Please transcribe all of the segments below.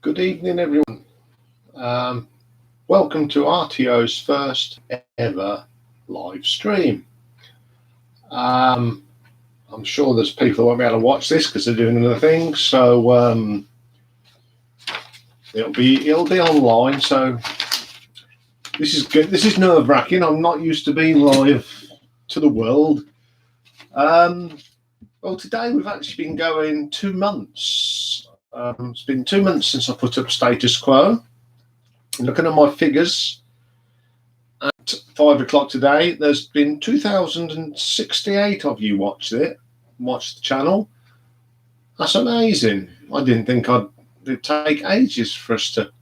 Good evening, everyone. Welcome to RTO's first ever live stream. I'm sure there's people who won't be able to watch this because they're doing other things, so it'll be online. So this is good. This is nerve-wracking. I'm not used to being live to the world. Well, today we've actually been going 2 months. It's been 2 months since I put up Status Quo. Looking at my figures at 5 o'clock today, there's been 2,068 of you watched the channel. That's amazing. I didn't think it'd take ages for us to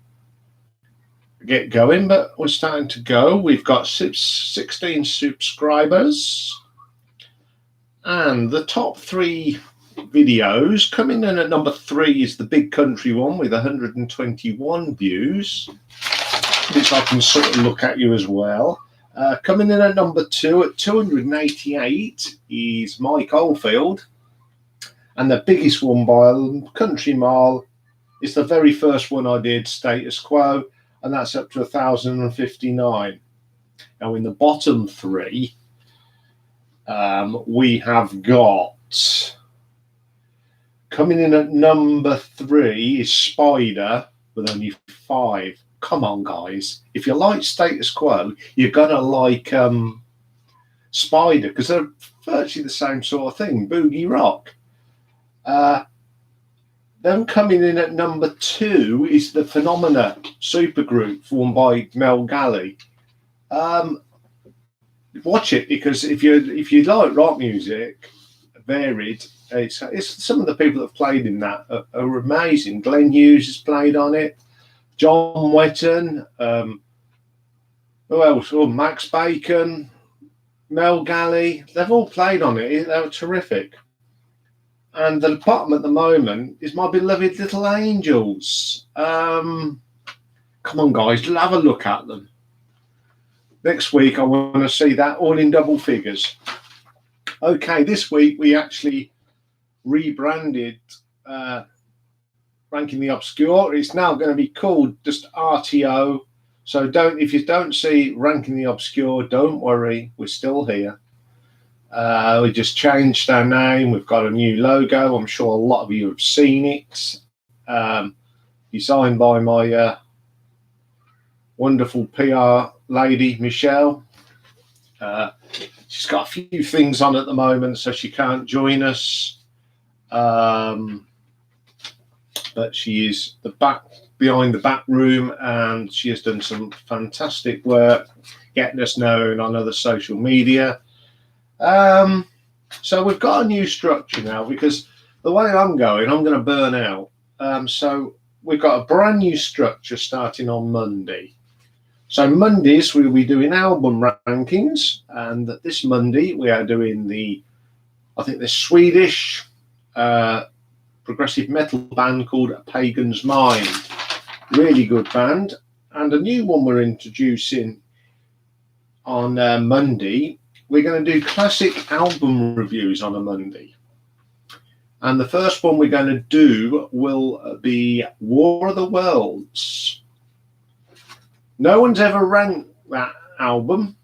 get going, but we're starting to go. We've got 16 subscribers, and the top 3 videos coming in at number 3 is the big country one with 121 views, which I can sort of look at you as well. Coming in at number 2 at 288 is Mike Oldfield, and the biggest one by a country mile is the very first one I did, Status Quo, and that's up to 1,059. Now in the bottom 3 we have got, coming in at number 3 is Spider with only 5. Come on, guys. If you like Status Quo, you're going to like Spider, because they're virtually the same sort of thing. Boogie Rock. Then coming in at number 2 is the Phenomena supergroup formed by Mel Galley. Watch it, because if you like rock music, varied, it's some of the people that have played in that are amazing. Glenn Hughes has played on it. John Wetton, who else? Oh, Max Bacon, Mel Galley. They've all played on it. They were terrific. And the bottom at the moment is My Beloved Little Angels. Come on, guys, have a look at them. Next week, I want to see that all in double figures. Okay, this week we actually rebranded Ranking the Obscure. It's now going to be called just RTO. So if you don't see Ranking the Obscure, don't worry, we're still here. We just changed our name. We've got a new logo. I'm sure a lot of you have seen it. Designed by my wonderful PR lady, Michelle. She's got a few things on at the moment, so she can't join us. But she is behind the back room, and she has done some fantastic work getting us known on other social media. So we've got a new structure now, because the way I'm going to burn out. So we've got a brand new structure starting on Monday. So Mondays we'll be doing album rankings, and this Monday we are doing the Swedish progressive metal band called A Pagan's Mind. Really good band. And a new one we're introducing on Monday. We're going to do classic album reviews on a Monday. And the first one we're going to do will be War of the Worlds. No one's ever ranked that album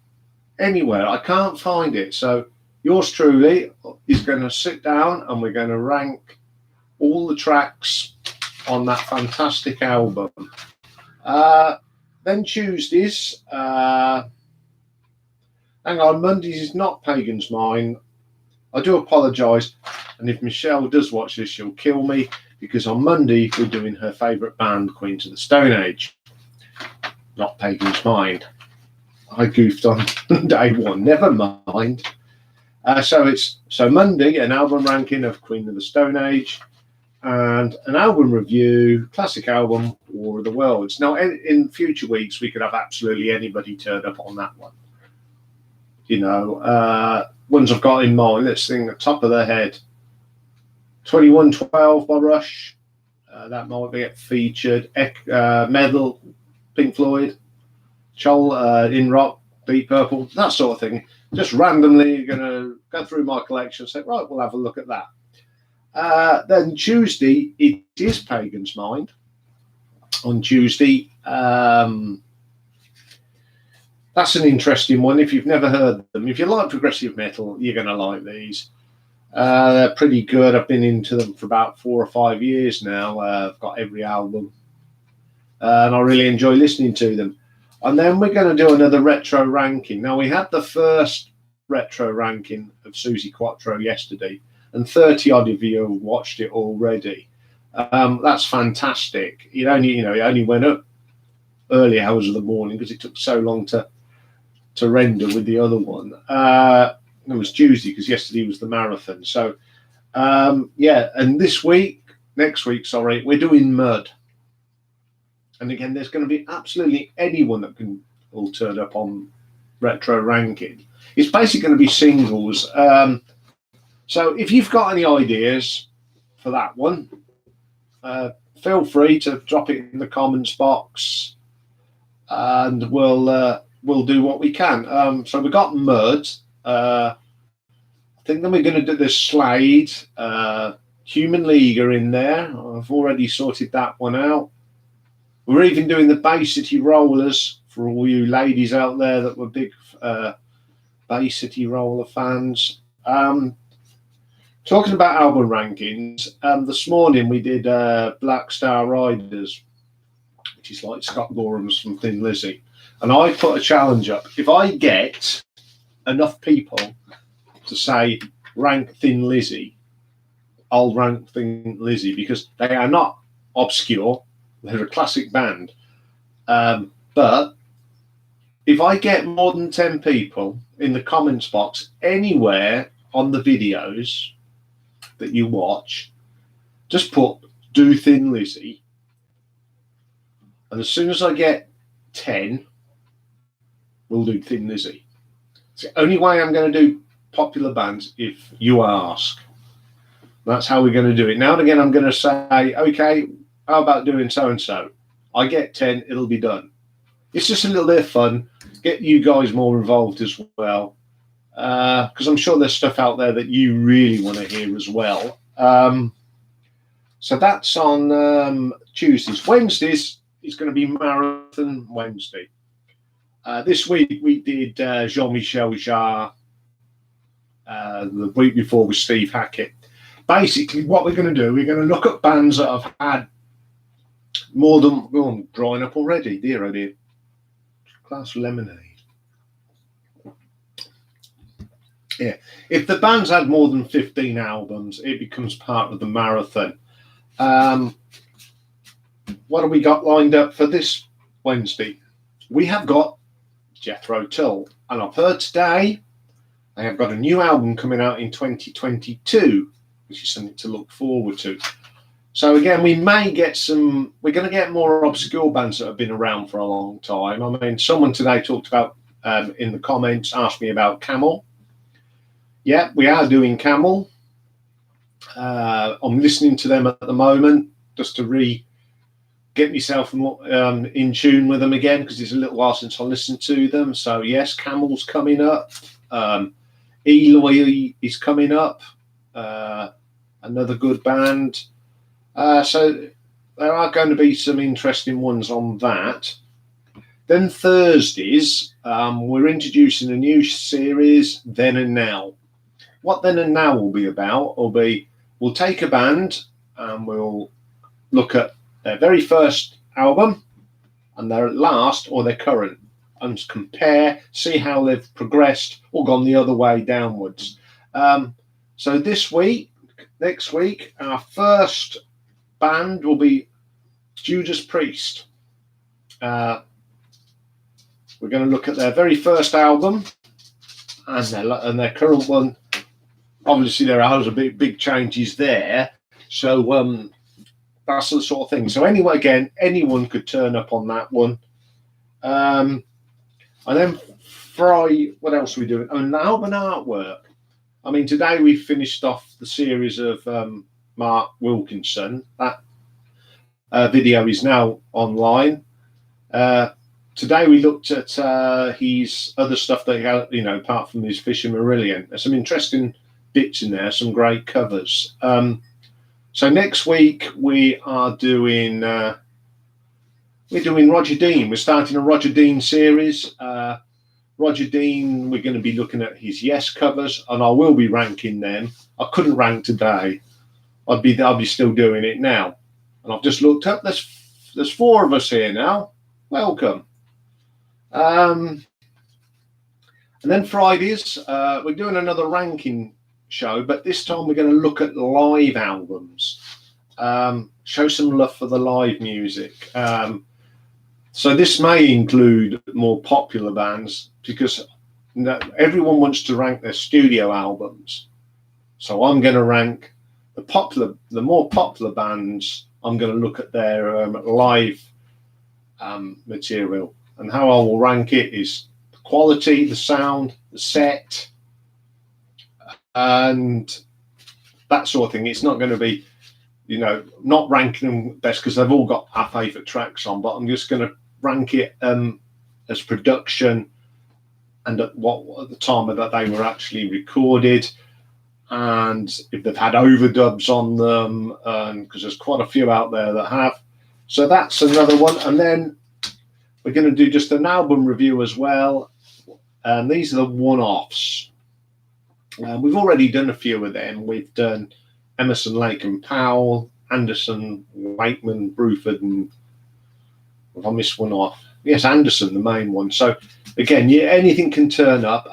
anywhere. I can't find it. So yours truly is going to sit down and we're going to rank all the tracks on that fantastic album. Then Tuesdays, hang on, Mondays is not Pagan's Mind. I do apologise, and if Michelle does watch this, she'll kill me, because on Monday we're doing her favourite band, Queens of the Stone Age, not Pagan's Mind. I goofed on day 1. Never mind. So Monday, an album ranking of Queen of the Stone Age, and an album review, classic album, War of the Worlds. Now, in future weeks, we could have absolutely anybody turn up on that one. You know, ones I've got in mind, let's think the top of the head. 2112 by Rush, that might get featured. Metal, Pink Floyd, Chol, In Rock, Deep Purple, that sort of thing. Just randomly going to go through my collection and say, right, we'll have a look at that. Then Tuesday, it is Pagan's Mind. on Tuesday. That's an interesting one. If you've never heard them, if you like progressive metal, you're going to like these. They're pretty good. I've been into them for about 4 or 5 years now. I've got every album, and I really enjoy listening to them. And then we're going to do another retro ranking. Now, we had the first retro ranking of Susie Quattro yesterday, and 30 odd of you have watched it already. That's fantastic. It only went up early hours of the morning because it took so long to render with the other one. It was Tuesday because yesterday was the marathon. So and next week, we're doing Mud. And again, there's going to be absolutely anyone that will turn up on retro ranking. It's basically going to be singles. So if you've got any ideas for that one, feel free to drop it in the comments box, and we'll do what we can. So we've got Mud. I think then we're going to do the Slade. Human League are in there. I've already sorted that one out. We're even doing the Bay City Rollers for all you ladies out there that were big Bay City Roller fans. Talking about album rankings, this morning we did Black Star Riders, which is like Scott Gorham's from Thin Lizzy. And I put a challenge up. If I get enough people to say rank Thin Lizzy, I'll rank Thin Lizzy, because they are not obscure. They're a classic band. But if I get more than 10 people in the comments box anywhere on the videos that you watch, just put do Thin Lizzy. And as soon as I get 10, we'll do Thin Lizzy. It's the only way I'm going to do popular bands if you ask. That's how we're going to do it. Now and again, I'm going to say, okay, how about doing so-and-so? I get 10, it'll be done. It's just a little bit of fun. Get you guys more involved as well. Because I'm sure there's stuff out there that you really want to hear as well. So that's on Tuesdays. Wednesdays is going to be Marathon Wednesday. This week we did Jean-Michel Jarre. The week before was Steve Hackett. Basically, what we're going to do, we're going to look at bands that have had more than... Oh, I'm drying up already. Dear, oh dear. Glass of lemonade. Yeah. If the band's had more than 15 albums, it becomes part of the marathon. What have we got lined up for this Wednesday? We have got Jethro Tull. And I've heard today they have got a new album coming out in 2022, which is something to look forward to. So again, we may get some... We're going to get more obscure bands that have been around for a long time. I mean, someone today talked about, in the comments, asked me about Camel. Yeah, we are doing Camel. I'm listening to them at the moment just to get myself in tune with them again, because it's a little while since I listened to them. So yes, Camel's coming up. Eloy is coming up. Another good band. So there are going to be some interesting ones on that. Then Thursdays, we're introducing a new series, Then and Now. What Then and Now will be about will be, we'll take a band and we'll look at their very first album and their last or their current, and compare, see how they've progressed or gone the other way downwards. So next week, our first band will be Judas Priest. We're going to look at their very first album and their current one. Obviously, there are big changes there. So that's the sort of thing. So anyway, again, anyone could turn up on that one. And then Friday, what else are we doing? An album artwork. I mean, today we finished off the series of Mark Wilkinson. That video is now online. Today we looked at his other stuff that he had, apart from his Fisher Marillion. There's some interesting bits in there, some great covers. So next week we are doing we're doing Roger Dean. We're starting a Roger Dean series. Roger Dean, we're going to be looking at his Yes covers, and I will be ranking them. I couldn't rank today. I'll be still doing it now. And I've just looked up. There's 4 of us here now. Welcome. And then Fridays, we're doing another ranking show, but this time we're going to look at live albums. Show some love for the live music. So this may include more popular bands, because everyone wants to rank their studio albums. So I'm going to rank the more popular bands. I'm going to look at their live material, and how I will rank it is the quality, the sound, the set, and that sort of thing. It's not going to be, not ranking them best because they've all got our favourite tracks on, but I'm just going to rank it as production and at the time that they were actually recorded, and if they've had overdubs on them, because there's quite a few out there that have. So that's another one. And then we're going to do just an album review as well, and these are the one-offs. We've already done a few of them. We've done Emerson, Lake and Powell, Anderson, Wakeman, Bruford, and if I missed one off, yes, Anderson, the main one. So again, anything can turn up.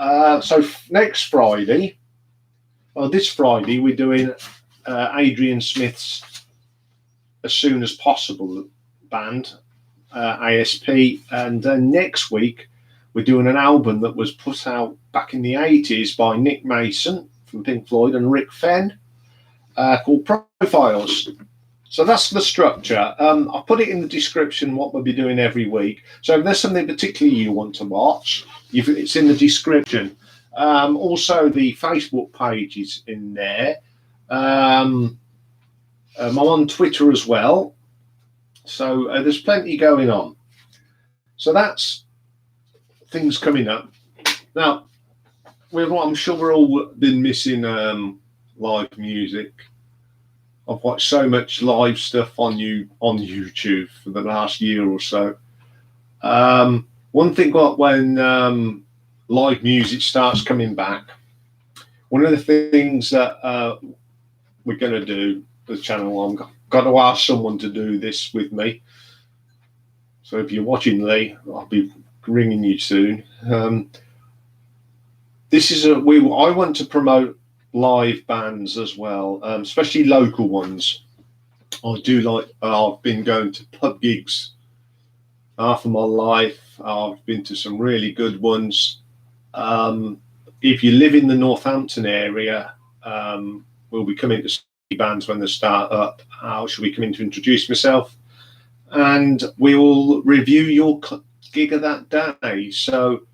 So next Friday, this Friday, we're doing Adrian Smith's As Soon As Possible band, ASP, and next week we're doing an album that was put out back in the 80s by Nick Mason from Pink Floyd and Rick Fenn, called Profiles. So that's the structure. I'll put it in the description what we'll be doing every week. So if there's something particularly you want to watch, it's in the description. Also, the Facebook page is in there. I'm on Twitter as well. So there's plenty going on. So that's things coming up. Now, I'm sure we're all been missing live music. I've watched so much live stuff on YouTube for the last year or so. One thing, when live music starts coming back, one of the things that we're going to do the channel, I'm got to ask someone to do this with me. So if you're watching, Lee, I'll be ringing you soon. This is I want to promote live bands as well, especially local ones. I do like. I've been going to pub gigs half of my life. I've been to some really good ones. If you live in the Northampton area, we'll be coming to see bands when they start up. How should we come in to introduce myself, and we will review your gig of that day. So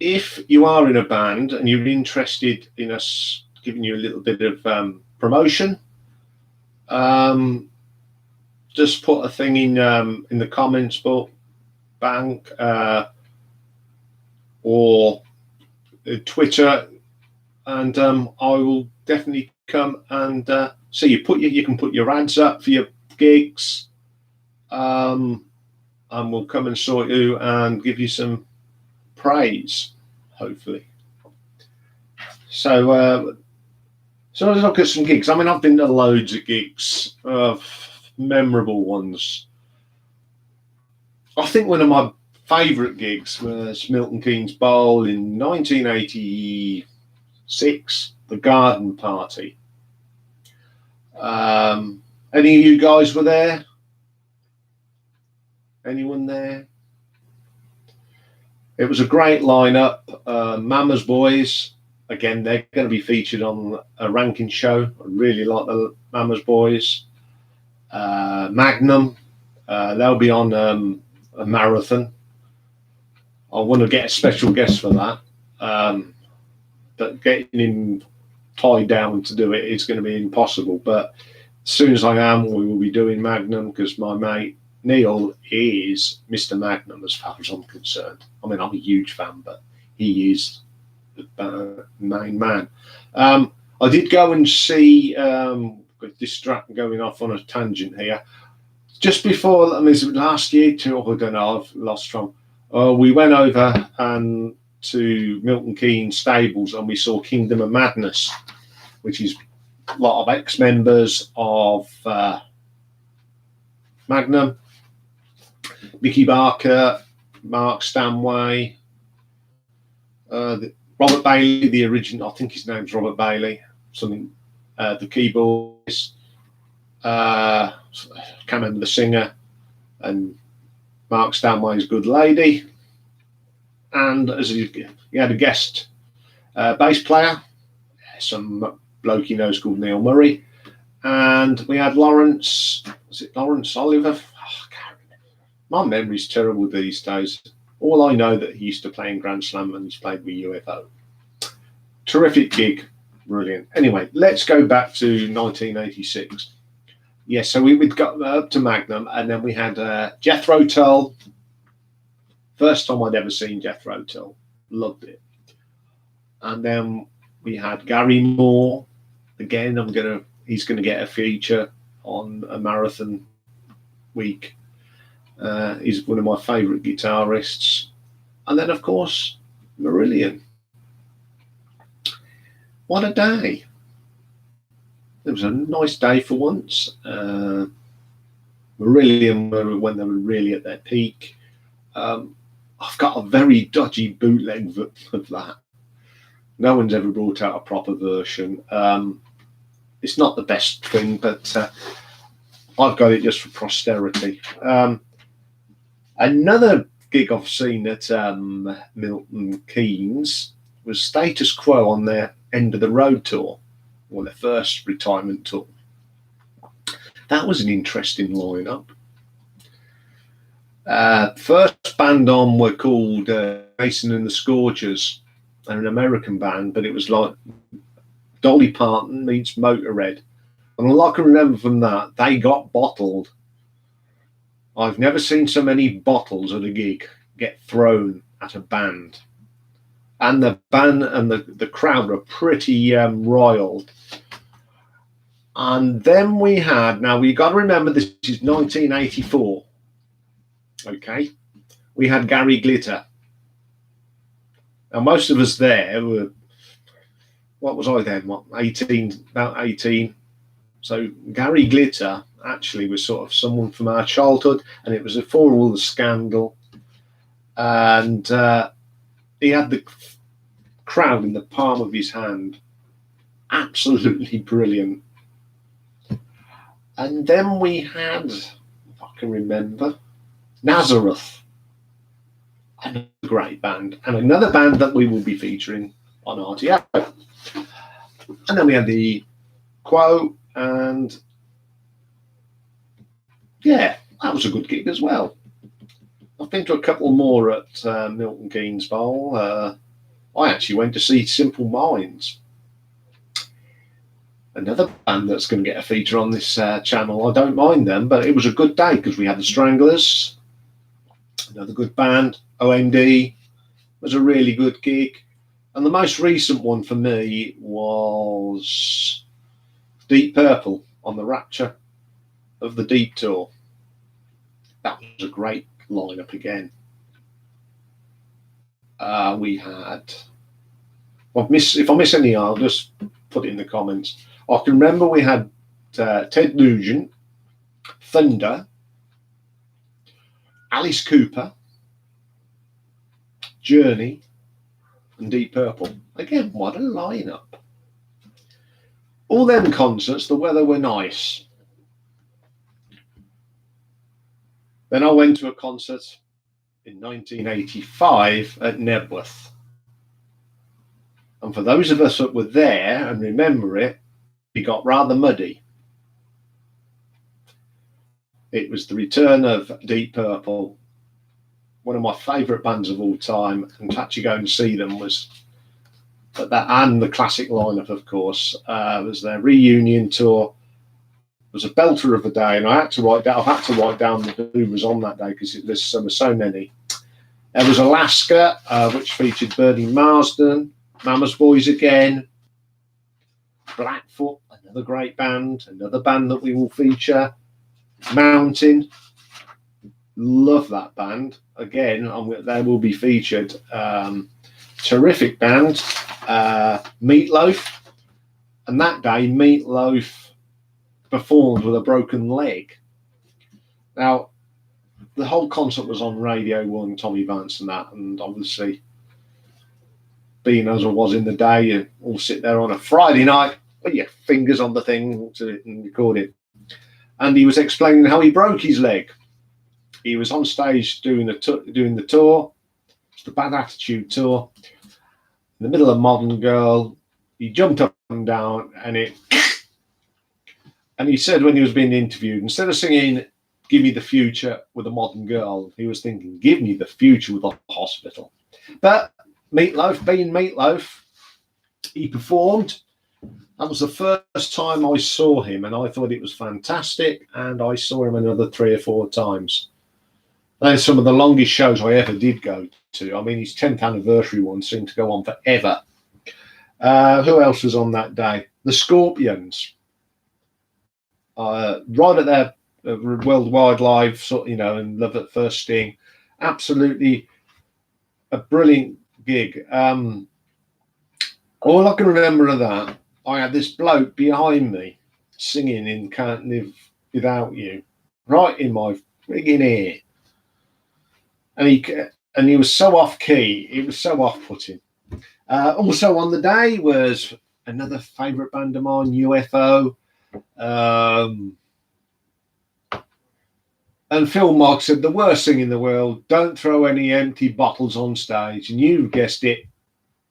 if you are in a band and you're interested in us giving you a little bit of promotion, just put a thing in the comments book, bank, or Twitter, and I will definitely come and see you. You can put your ads up for your gigs, and we'll come and sort you and give you some praise, hopefully. So let's look at some gigs. I mean, I've been to loads of gigs, memorable ones. I think one of my favourite gigs was Milton Keynes Bowl in 1986, the Garden Party. Any of you guys were there? Anyone there? It was a great lineup. Mama's Boys, again, they're going to be featured on a ranking show. I really like the Mama's Boys. Magnum, they'll be on a marathon. I want to get a special guest for that. But getting him tied down to do it is going to be impossible. But as soon as I am, we will be doing Magnum, because my mate Neil is Mr. Magnum as far as I'm concerned. I mean, I'm a huge fan, but he is the main man. I did go and see, going off on a tangent here, just before, I mean, last year too, I don't know, I've lost track. We went over and to Milton Keynes stables and we saw Kingdom of Madness, which is a lot of ex-members of Magnum, Mickey Barker, Mark Stanway, Robert Bailey, the original, I think his name's Robert Bailey, something, the keyboards, can't remember the singer, and Mark Stanway's Good Lady. And as he had a guest bass player, some bloke he knows called Neil Murray. And we had Lawrence, was it Lawrence Oliver? Oh, I can't remember. My memory's terrible these days. All I know that he used to play in Grand Slam and he's played with UFO. Terrific gig, brilliant. Anyway, let's go back to 1986. Yeah, so we got up to Magnum and then we had Jethro Tull. First time I'd ever seen Jethro Tull. Loved it. And then we had Gary Moore. Again, he's gonna get a feature on a marathon week. He's one of my favourite guitarists. And then, of course, Marillion. What a day. It was a nice day for once. Marillion were when they were really at their peak. I've got a very dodgy bootleg of that. No one's ever brought out a proper version. It's not the best thing, but I've got it just for posterity. Another gig I've seen at Milton Keynes was Status Quo on their End of the Road tour, or their first retirement tour. That was an interesting lineup. First band on were called Mason and the Scorchers. They're an American band, but it was like Dolly Parton meets Motorhead. And all I can remember from that, they got bottled. I've never seen so many bottles at a gig get thrown at a band. And the band and the crowd were pretty riled. And then we had, now we got to remember this is 1984. Okay, we had Gary Glitter. Now most of us there were, what was I then? What, 18? About 18. So Gary Glitter actually was sort of someone from our childhood, and it was before all the scandal. And he had the crowd in the palm of his hand. Absolutely brilliant. And then we had, if I can remember, Nazareth. Another great band. And another band that we will be featuring on RTO. And then we had the Quo, and yeah, that was a good gig as well. I've been to a couple more at Milton Keynes Bowl. I actually went to see Simple Minds. Another band that's going to get a feature on this channel. I don't mind them, but it was a good day because we had the Stranglers, another good band. OMD was a really good gig. And the most recent one for me was Deep Purple on the Rapture of the Deep tour. That was a great lineup again. We had, if I miss any, I'll just put it in the comments. I can remember we had Ted Nugent, Thunder, Alice Cooper, Journey, and Deep Purple. Again, what a lineup. All them concerts, the weather were nice. Then I went to a concert in 1985 at Nebworth. And for those of us that were there and remember it, it got rather muddy. It was the return of Deep Purple, one of my favourite bands of all time, and to actually go and see them was that, and the classic lineup, of course, was their reunion tour. It was a belter of a day, and I've had to write down who was on that day because there were so many. There was Alaska, which featured Bernie Marsden, Mama's Boys again, Blackfoot, another great band, another band that we will feature. Mountain. Love that band. Again, they will be featured. Terrific band. Meatloaf. And that day, Meatloaf performed with a broken leg. Now, the whole concert was on Radio 1, Tommy Vance and that, and obviously, being as I was in the day, you all sit there on a Friday night with your fingers on the thing to record it. And he was explaining how he broke his leg. He was on stage doing the tour, it's the Bad Attitude tour. In the middle of Modern Girl, he jumped up and down, and he said when he was being interviewed, instead of singing "Give Me the Future" with a Modern Girl, he was thinking, "Give me the future with a hospital." But Meatloaf, being Meatloaf, he performed. That was the first time I saw him, and I thought it was fantastic. And I saw him another 3 or 4 times. They're some of the longest shows I ever did go to. I mean, his 10th anniversary one seemed to go on forever. Who else was on that day? The Scorpions. Right at their worldwide live, and Love at First Sting. Absolutely a brilliant gig. All I can remember of that, I had this bloke behind me singing in "Can't Live Without You," right in my frigging ear. And he was so off key, it was so off-putting. Also on the day was another favourite band of mine, UFO. And Phil Mogg said the worst thing in the world, don't throw any empty bottles on stage. And you guessed it,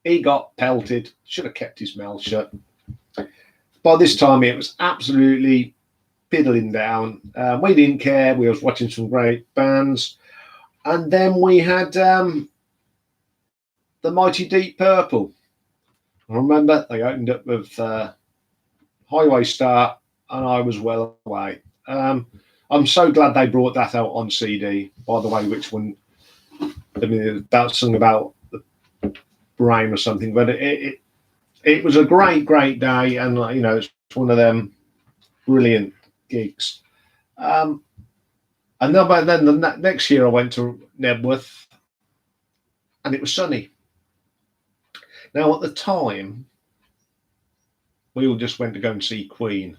he got pelted, should have kept his mouth shut. By this time, it was absolutely piddling down. We didn't care. We was watching some great bands. And then we had the mighty Deep Purple. I remember they opened up with Highway Star, and I was well away. I'm so glad they brought that out on CD. By the way, which one? I mean, that song about the brain or something. But it was a great day, and it's one of them brilliant gigs. And then the next year I went to Nebworth, and it was sunny. Now at the time, we all just went to go and see Queen.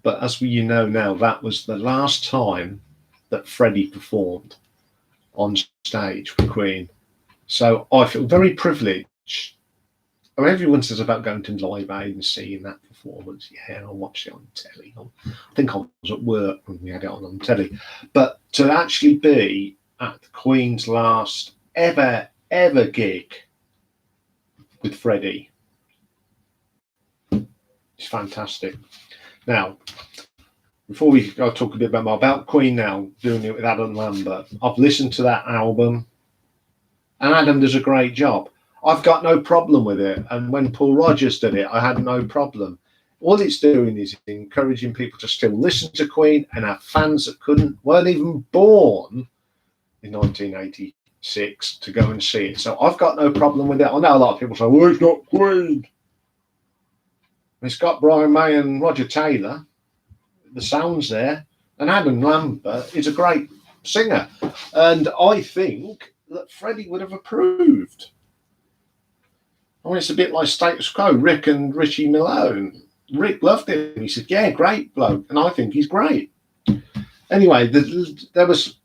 But as you know now, that was the last time that Freddie performed on stage with Queen. So I feel very privileged. I mean, everyone says about going to Live Aid and seeing that performance. Yeah, I watched it on telly. I think I was at work when we had it on telly. But to actually be at the Queen's last ever gig with Freddie, it's fantastic. Now, before we go talk a bit about Queen now, doing it with Adam Lambert, I've listened to that album, and Adam does a great job. I've got no problem with it. And when Paul Rodgers did it, I had no problem. All it's doing is encouraging people to still listen to Queen and have fans that weren't even born in 1986 to go and see it. So I've got no problem with it. I know a lot of people say, well, it's not Queen. It's got Brian May and Roger Taylor. The sound's there. And Adam Lambert is a great singer. And I think that Freddie would have approved. I mean, it's a bit like Status Quo, Rick and Richie Malone. Rick loved him. He said, yeah, great bloke. And I think he's great. Anyway, there was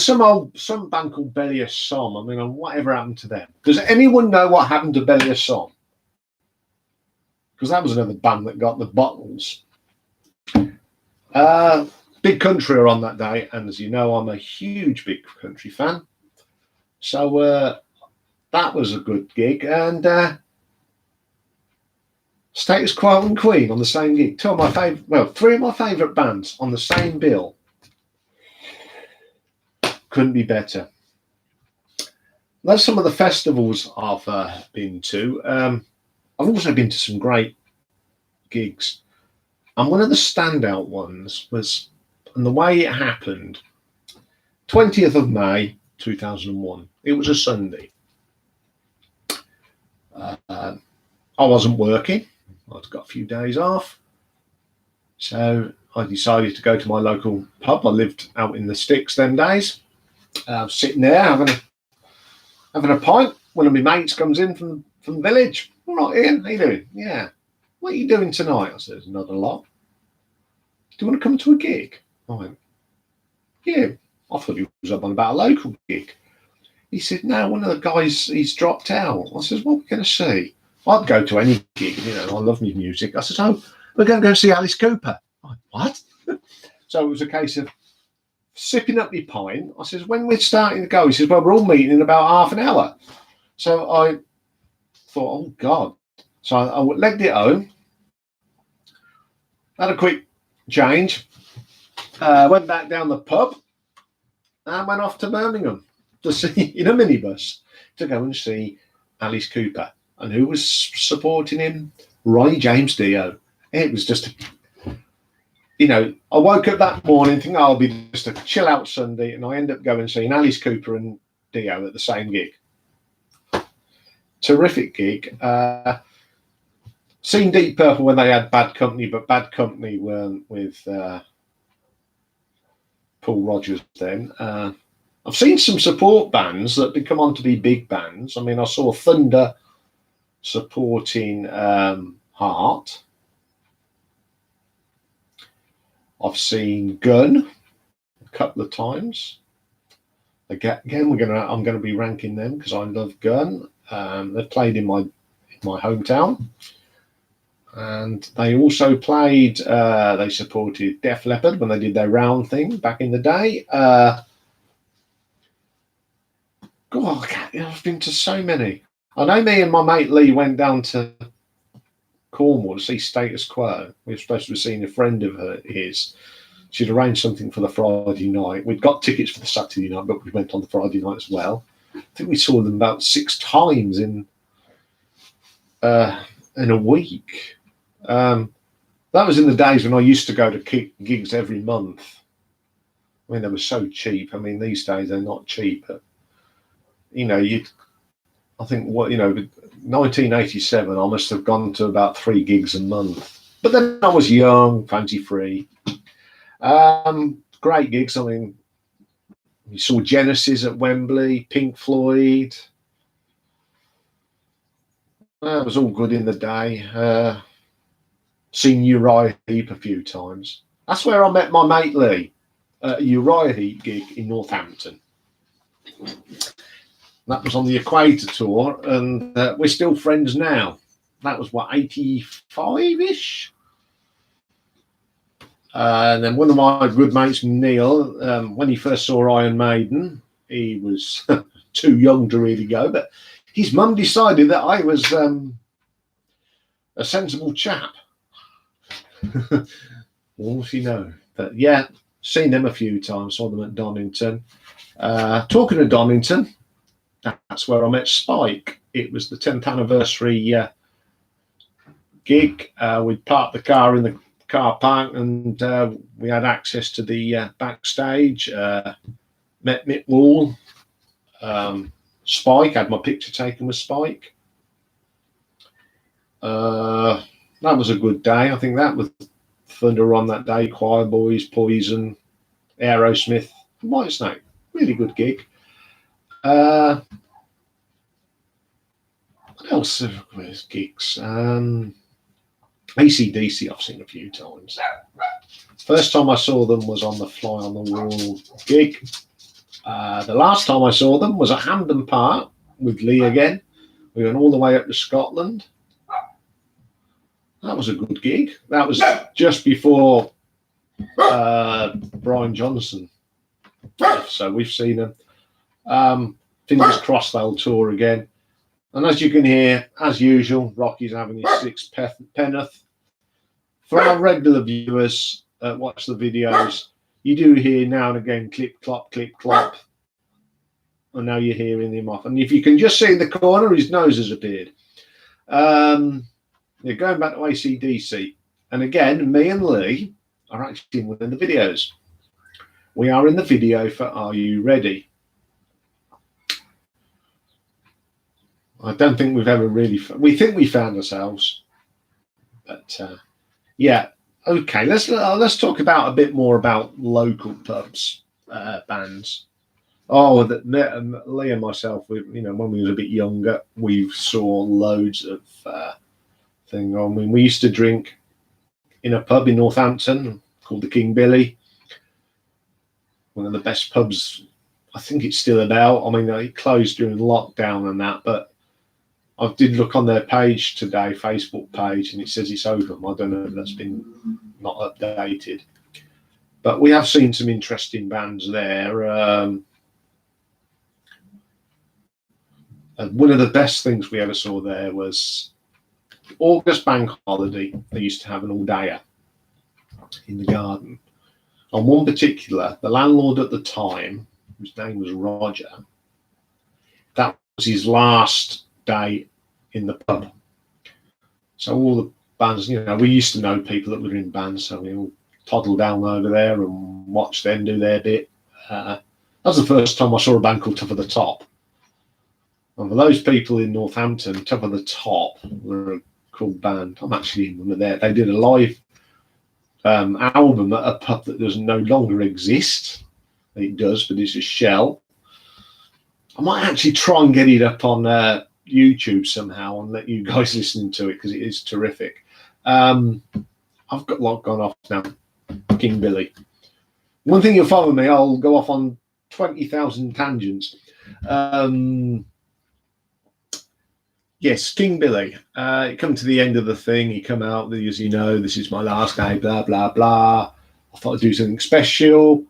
some band called Belia Som. I mean, whatever happened to them? Does anyone know what happened to Belia Som? Because that was another band that got the bottles. Big Country are on that day. And as you know, I'm a huge Big Country fan. So that was a good gig. And Status Quo and Queen on the same gig. Three of my favourite bands on the same bill. Couldn't be better. That's some of the festivals I've been to. I've also been to some great gigs. And one of the standout ones was, and the way it happened, 20th of May, 2001. It was a Sunday. I wasn't working. I'd got a few days off. So I decided to go to my local pub. I lived out in the sticks them days. Sitting there having a pint. One of my mates comes in from the village. All right, Ian, how you doing? Yeah. What are you doing tonight? I said, not a lot. Do you want to come to a gig? I went, yeah. I thought he was up on about a local gig. He said, no, one of the guys, he's dropped out. I said, what are we going to see? I'd go to any gig, you know, I love my music. I said, oh, we're going to go see Alice Cooper. I went, what? So it was a case of sipping up my pint. I says, when we're starting to go, he says, well, we're all meeting in about half an hour. So I thought, oh, God. So I legged it home, had a quick change, went back down the pub, and went off to Birmingham to see, in a minibus, to go and see Alice Cooper. And who was supporting him? Roy James Dio. It was just, you know, I woke up that morning thinking, I'll be just a chill out Sunday, and I end up going and seeing Alice Cooper and Dio at the same gig. Terrific gig. Seen Deep Purple when they had Bad Company, but Bad Company weren't with Paul Rodgers then. I've seen some support bands that become on to be big bands. I mean, I saw Thunder supporting Heart. I've seen Gun a couple of times. Again, I'm going to be ranking them because I love Gun. They've played in my hometown, and they also played. They supported Def Leppard when they did their round thing back in the day. God, I've been to so many. I know me and my mate Lee went down to Cornwall to see Status Quo. We were supposed to be seeing a friend of his. She'd arranged something for the Friday night. We'd got tickets for the Saturday night, but we went on the Friday night as well. I think we saw them about 6 times in a week. That was in the days when I used to go to gigs every month. I mean, they were so cheap. I mean, these days they're not cheap. But, you know, I think 1987, I must have gone to about 3 gigs a month. But then I was young, fancy free. Great gigs. I mean, you saw Genesis at Wembley, Pink Floyd. It was all good in the day. Seen Uriah Heep a few times. That's where I met my mate Lee, at a Uriah Heep gig in Northampton. That was on the Equator Tour, and we're still friends now. That was, 85-ish? And then one of my good mates, Neil, when he first saw Iron Maiden, he was too young to really go, but his mum decided that I was a sensible chap. All she know. But yeah, seen them a few times, saw them at Donington. Talking of Donington, that's where I met Spike. It was the 10th anniversary gig. We'd parked the car in the car park, and we had access to the backstage. Met Mick Wall. Spike, had my picture taken with Spike. That was a good day. I think that was Thunder on that day. Choir Boys, Poison, Aerosmith, Whitesnake. Really good gig. What else? Where's gigs? AC/DC I've seen a few times. First time I saw them was on the Fly on the Wall gig. The last time I saw them was at Hampden Park with Lee again. We went all the way up to Scotland. That was a good gig. That was just before Brian Johnson. So we've seen them. Fingers crossed they'll tour again. And as you can hear, as usual, Rocky's having his 6th penneth. For our regular viewers that watch the videos, you do hear now and again clip, clop, clip, clop. And now you're hearing him off. And if you can just see in the corner, his nose has appeared. They're going back to AC/DC. And again, me and Lee are actually in the videos. We are in the video for Are You Ready? I don't think we've ever really... We think we found ourselves. But, yeah, Okay, let's talk about a bit more about local pubs, bands. Oh, Lee and myself, when we was a bit younger, we saw loads of thing. I mean, we used to drink in a pub in Northampton called the King Billy, one of the best pubs. I think it's still about. I mean, it closed during lockdown and that, but I did look on their page today, Facebook page, and it says it's open. I don't know if that's been not updated, but we have seen some interesting bands there. One of the best things we ever saw there was August Bank Holiday. They used to have an all-dayer in the garden. On one particular, the landlord at the time, whose name was Roger, that was his last day in the pub. So all the bands, we used to know people that were in bands, so we all toddled down over there and watched them do their bit. That was the first time I saw a band called Tough of the Top. And for those people in Northampton, Tough of the Top were a cool band. I'm actually in one of there. They did a live album at a pub that does no longer exist. It does, but it's a shell. I might actually try and get it up on YouTube somehow and let you guys listen to it because it is terrific. I've got gone off now. King Billy. One thing you'll follow me, I'll go off on 20,000 tangents. Yes, King Billy. It come to the end of the thing. He come out, as you know, this is my last day, blah, blah, blah. I thought I'd do something special.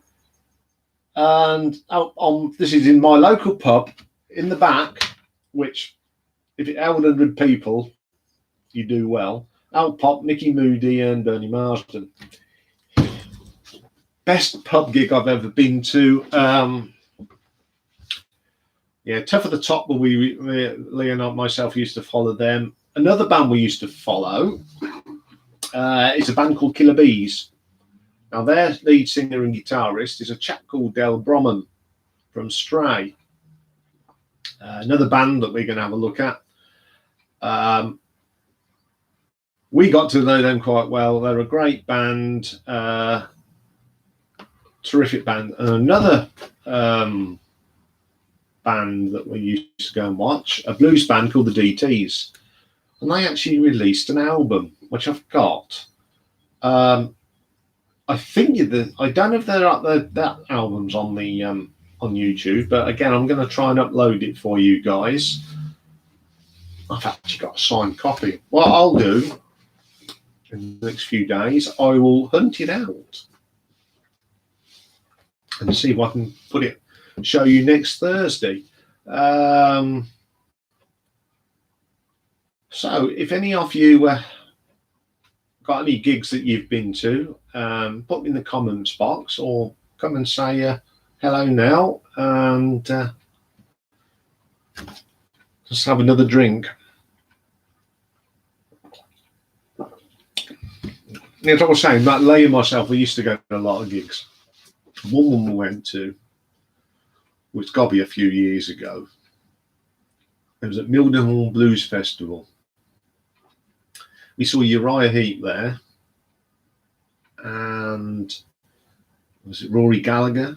And this is in my local pub in the back, which, if it held 100 people, you do well. Out pop Mickey Moody and Bernie Marsden. Best pub gig I've ever been to. Tough of the Top, where Lee and myself used to follow them. Another band we used to follow is a band called Killer Bees. Now, their lead singer and guitarist is a chap called Del Bromman from Stray. Another band that we're going to have a look at. We got to know them quite well. They're a great band, terrific band. And another band that we used to go and watch, a blues band called the DTs. And they actually released an album, which I've got. I think I don't know if that album's on the on YouTube, but again, I'm going to try and upload it for you guys. I've actually got a signed copy. What I'll do in the next few days, I will hunt it out and see if I can show you next Thursday. So, if any of you got any gigs that you've been to, put them in the comments box or come and say hello now and just have another drink. As I was saying, that Lee and myself, we used to go to a lot of gigs. One we went to, which got to be a few years ago. It was at Mildenhall Blues Festival. We saw Uriah Heep there, and was it Rory Gallagher,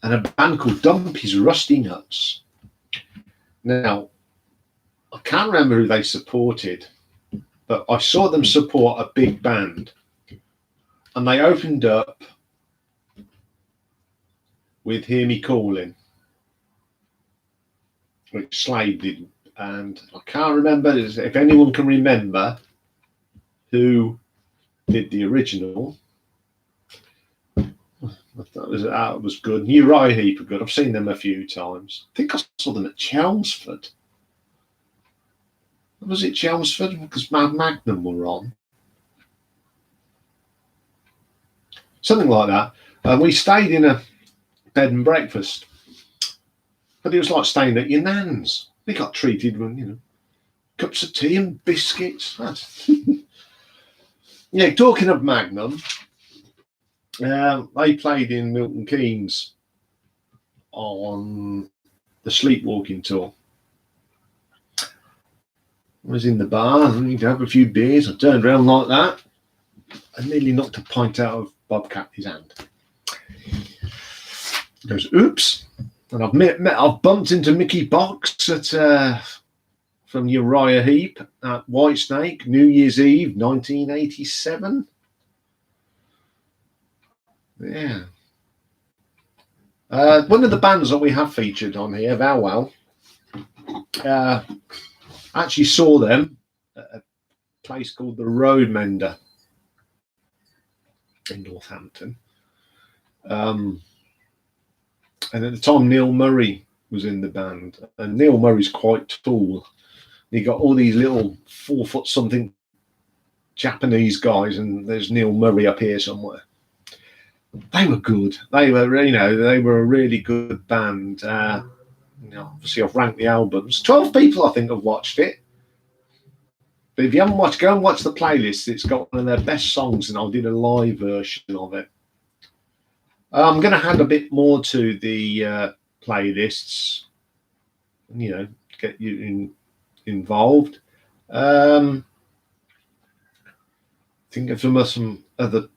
and a band called Dumpy's Rusty Nuts. Now, I can't remember who they supported, but I saw them support a big band, and they opened up with Hear Me Calling, which Slade did. And I can't remember, if anyone can remember who did the original. That was good. Uriah Heep are good. I've seen them a few times. I think I saw them at Chelmsford. Was it Chelmsford? Because Mad Magnum were on. Something like that. We stayed in a bed and breakfast. But it was like staying at your nan's. We got treated with, cups of tea and biscuits. Yeah, talking of Magnum, they played in Milton Keynes on the Sleepwalking tour. I was in the bar and you'd have a few beers. I turned around like that. and nearly knocked a pint out of Bob Catley's hand. He goes, oops. And I've bumped into Mickey Box from Uriah Heep at Whitesnake, New Year's Eve, 1987. Yeah. One of the bands that we have featured on here, Vowell, actually saw them at a place called the Roadmender in Northampton. And at the time, Neil Murray was in the band. And Neil Murray's quite tall. He got all these little 4 foot something Japanese guys, and there's Neil Murray up here somewhere. They were good. They were a really good band. Obviously, I've ranked the albums. 12 people, I think, have watched it. But if you haven't watched, go and watch the playlist. It's got one of their best songs, and I did a live version of it. I'm going to add a bit more to the playlists, get you involved. Think of some other.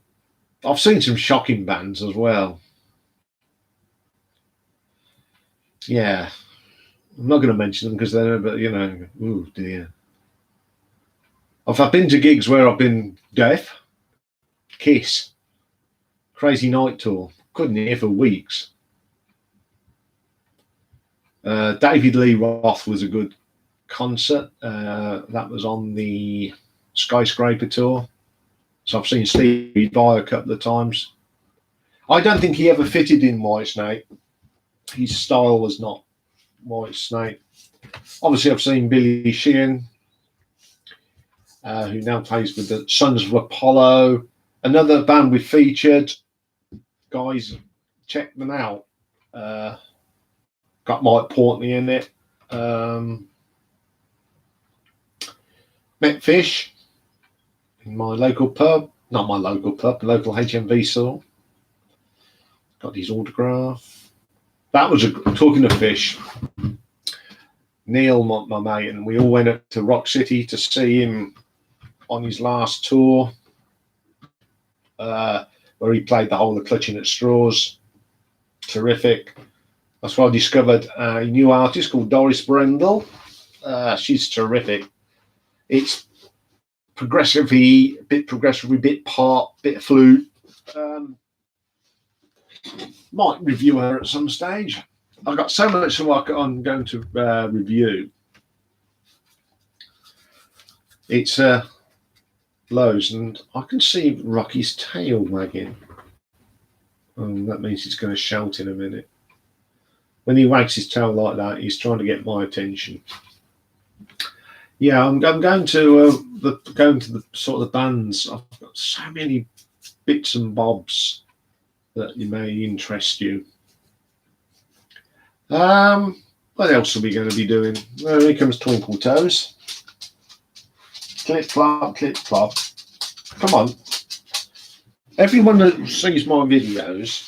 I've seen some shocking bands as well. Yeah, I'm not going to mention them because they're, but oh dear. I've been to gigs where I've been deaf. Kiss, Crazy Night Tour, couldn't hear for weeks. David Lee Roth was a good concert. That was on the Skyscraper tour. So I've seen Stevie Vai a couple of times. I don't think he ever fitted in Whitesnake. His style was not Whitesnake. Obviously, I've seen Billy Sheehan, who now plays with the Sons of Apollo. Another band we featured. Guys, check them out. Got Mike Portney in it. Met Fish in my local pub. Not my local pub, the local HMV store. Got his autograph. That was talking of Fish. Neil, my mate, and we all went up to Rock City to see him on his last tour, where he played the whole of Clutching at Straws. Terrific. That's where I discovered a new artist called Doris Brendel. She's terrific. It's progressively, bit pop, bit flute. Might review her at some stage. I've got so much work I'm going to review. It's loads, and I can see Rocky's tail wagging. That means he's going to shout in a minute. When he wags his tail like that, he's trying to get my attention. Yeah, I'm going to the sort of the bands. I've got so many bits and bobs that may interest you. What else are we going to be doing? Well, here comes Twinkle Toes. Clip clop, clip clop. Come on. Everyone that sees my videos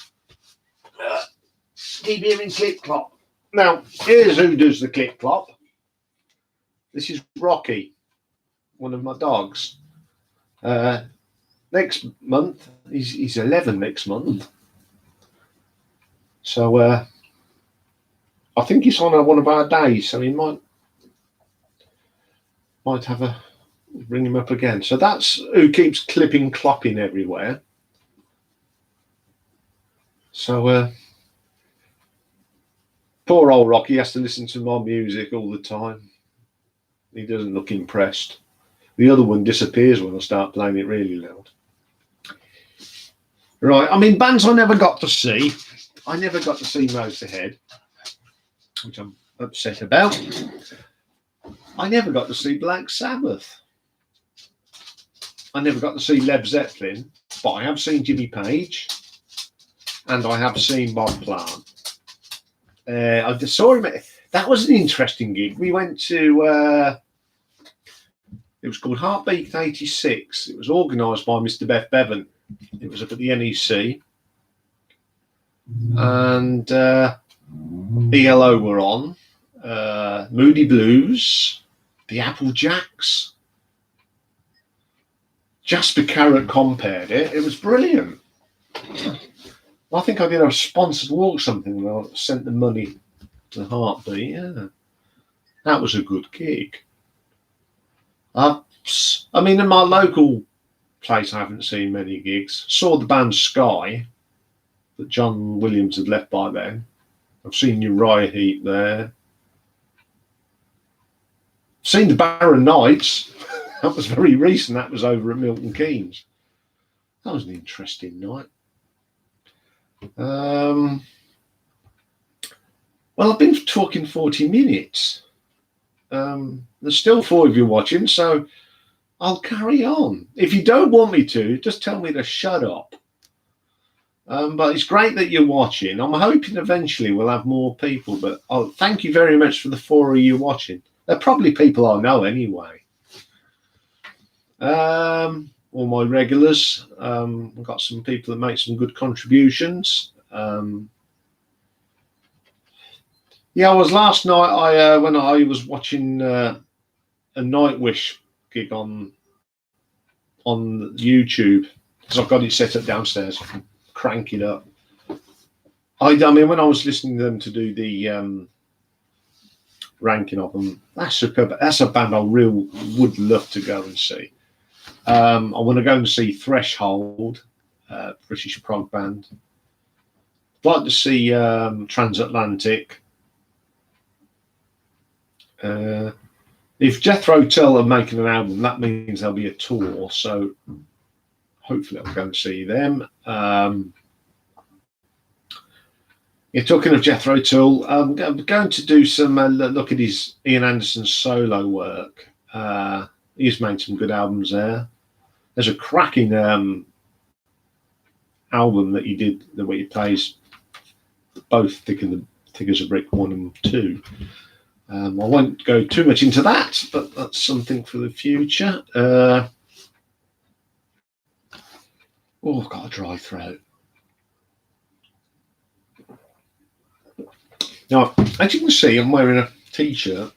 keep hearing clip clop. Now, here's who does the clip clop. This is Rocky, one of my dogs. Next month, he's 11 next month. So I think he's on one of our days, so he might have a bring him up again. So that's who keeps clipping clopping everywhere. So poor old Rocky has to listen to my music all the time. He doesn't look impressed. The other one disappears when I start playing it really loud. Right, I mean, bands I never got to see. I never got to see Motorhead, which I'm upset about. I never got to see Black Sabbath. I never got to see Led Zeppelin, but I have seen Jimmy Page, and I have seen Bob Plant. I just saw him. That was an interesting gig. We went to, it was called Heartbeat 86. It was organised by Mr. Beth Bevan. It was up at the NEC. And ELO were on. Moody Blues, the Applejacks, Jasper Carrot compared it. It was brilliant. I think I did a sponsored walk or something when I sent the money to Heartbeat. Yeah, that was a good gig. I mean, in my local place, I haven't seen many gigs. Saw the band Sky that John Williams had left by then. I've seen Uriah Heep there. I've seen the Barron Knights. That was very recent. That was over at Milton Keynes. That was an interesting night. Well, I've been talking 40 minutes. There's still 4 of you watching, so I'll carry on. If you don't want me to, just tell me to shut up. But it's great that you're watching. I'm hoping eventually we'll have more people, but thank you very much for the 4 of you watching. They're probably people I know anyway. All my regulars. I've got some people that make some good contributions. Yeah, I was last night. When I was watching a Nightwish gig on YouTube, because I've got it set up downstairs. I can crank it up. I mean, when I was listening to them to do the ranking of them, that's superb. That's a band I would love to go and see. I want to go and see Threshold, British prog band. I'd like to see Transatlantic. If Jethro Tull are making an album, that means there'll be a tour. So hopefully I'll go and see them. You're talking of Jethro Tull. I'm going to do some look at his Ian Anderson's solo work. He's made some good albums there. There's a cracking album that he did where he plays both Thick as a Brick 1 and 2. I won't go too much into that, but that's something for the future. I've got a dry throat. Now, as you can see, I'm wearing a t-shirt,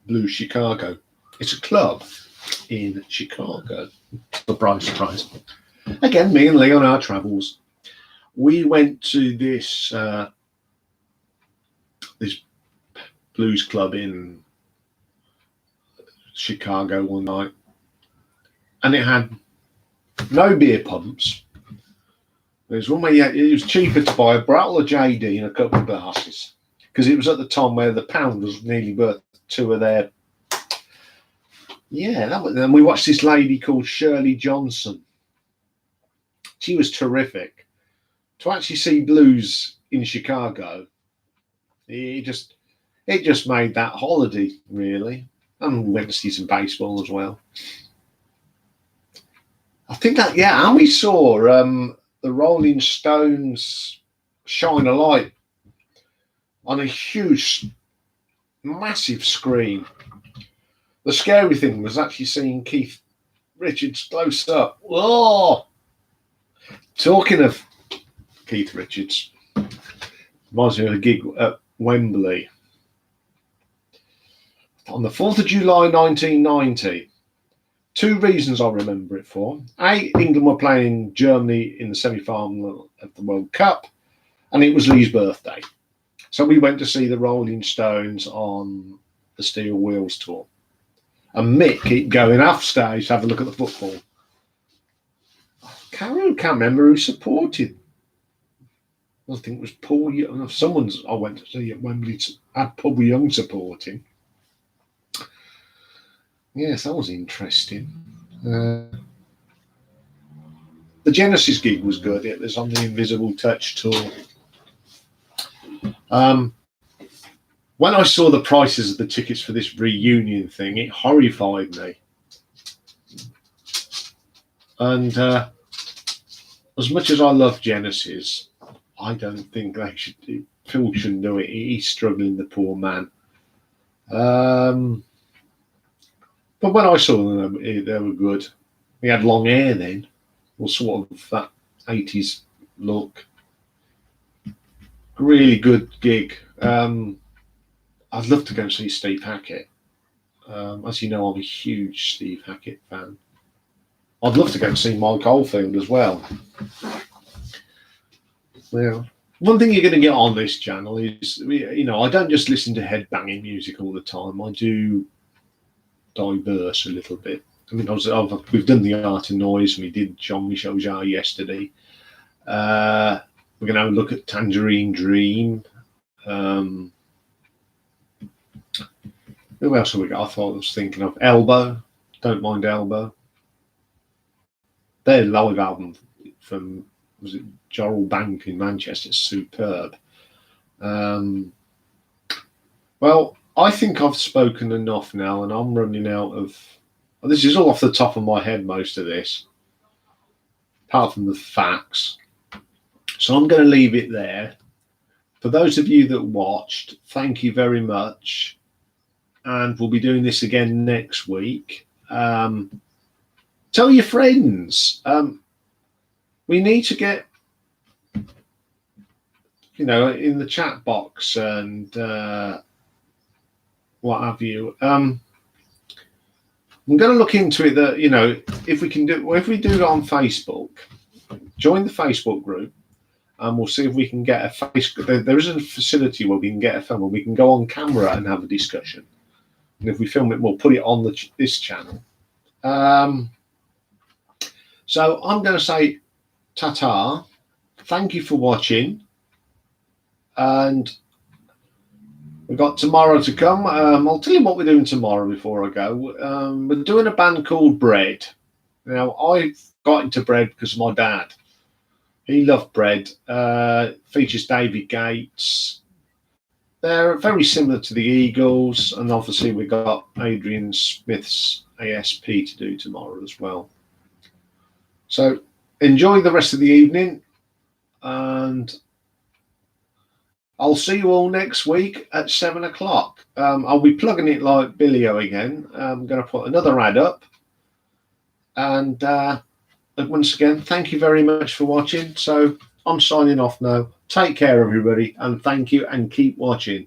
Blue Chicago. It's a club in Chicago. Surprise, surprise. Again, me and Lee on our travels. We went to this blues club in Chicago one night, and it had no beer pumps. There's one way it was cheaper to buy a bottle of JD and a couple of glasses, because it was at the time where the pound was nearly worth 2 of their. Yeah, then we watched this lady called Shirley Johnson. She was terrific. To actually see blues in Chicago, it just made that holiday, really. And we went to see some baseball as well. I think that, yeah, and we saw the Rolling Stones shine a light on a huge, massive screen. The scary thing was actually seeing Keith Richards close up. Oh, talking of Keith Richards, reminds me of a gig at Wembley on the 4th of July 1990. 2 reasons I remember it for. A, England were playing Germany in the semi-final of the World Cup, and it was Lee's birthday. So we went to see the Rolling Stones on the Steel Wheels tour. And Mick kept going off stage to have a look at the football. I can't remember who supported. I think it was Paul Young. I went to see at Wembley had Paul Young supporting. Yes, that was interesting. The Genesis gig was good. It was on the Invisible Touch tour. When I saw the prices of the tickets for this reunion thing, it horrified me. And as much as I love Genesis, I don't think Phil shouldn't do it. He's struggling, the poor man. But when I saw them, they were good. He had long hair then, or sort of that 80s look. Really good gig. I'd love to go and see Steve Hackett. As you know, I'm a huge Steve Hackett fan. I'd love to go and see Mike Oldfield as well. Yeah. One thing you're going to get on this channel is, I don't just listen to headbanging music all the time. I do diverse a little bit. I mean, we've done the Art of Noise, and we did Jean-Michel Jarre yesterday. We're going to have a look at Tangerine Dream. Who else have we got? I was thinking of Elbow. Don't mind Elbow. Their live album from, was it Jorrell Bank in Manchester? Superb. Well, I think I've spoken enough now, and I'm running out of. Well, this is all off the top of my head, most of this, apart from the facts. So I'm going to leave it there. For those of you that watched, thank you very much. And we'll be doing this again next week. Tell your friends. We need to get, in the chat box and what have you. I'm going to look into it that, if we do it on Facebook, join the Facebook group, and we'll see if we can get a there is a facility where we can get a film where we can go on camera and have a discussion. And if we film it, we'll put it on this channel. So I'm going to say ta-ta. Thank you for watching. And we've got tomorrow to come. I'll tell you what we're doing tomorrow before I go. We're doing a band called Bread. Now, I got into Bread because of my dad. He loved Bread. Features David Gates. They're very similar to the Eagles. And obviously we've got Adrian Smith's ASP to do tomorrow as well. So enjoy the rest of the evening. And I'll see you all next week at 7 o'clock. I'll be plugging it like Billy-O again. I'm going to put another ad up. And once again, thank you very much for watching. So I'm signing off now. Take care, everybody, and thank you, and keep watching.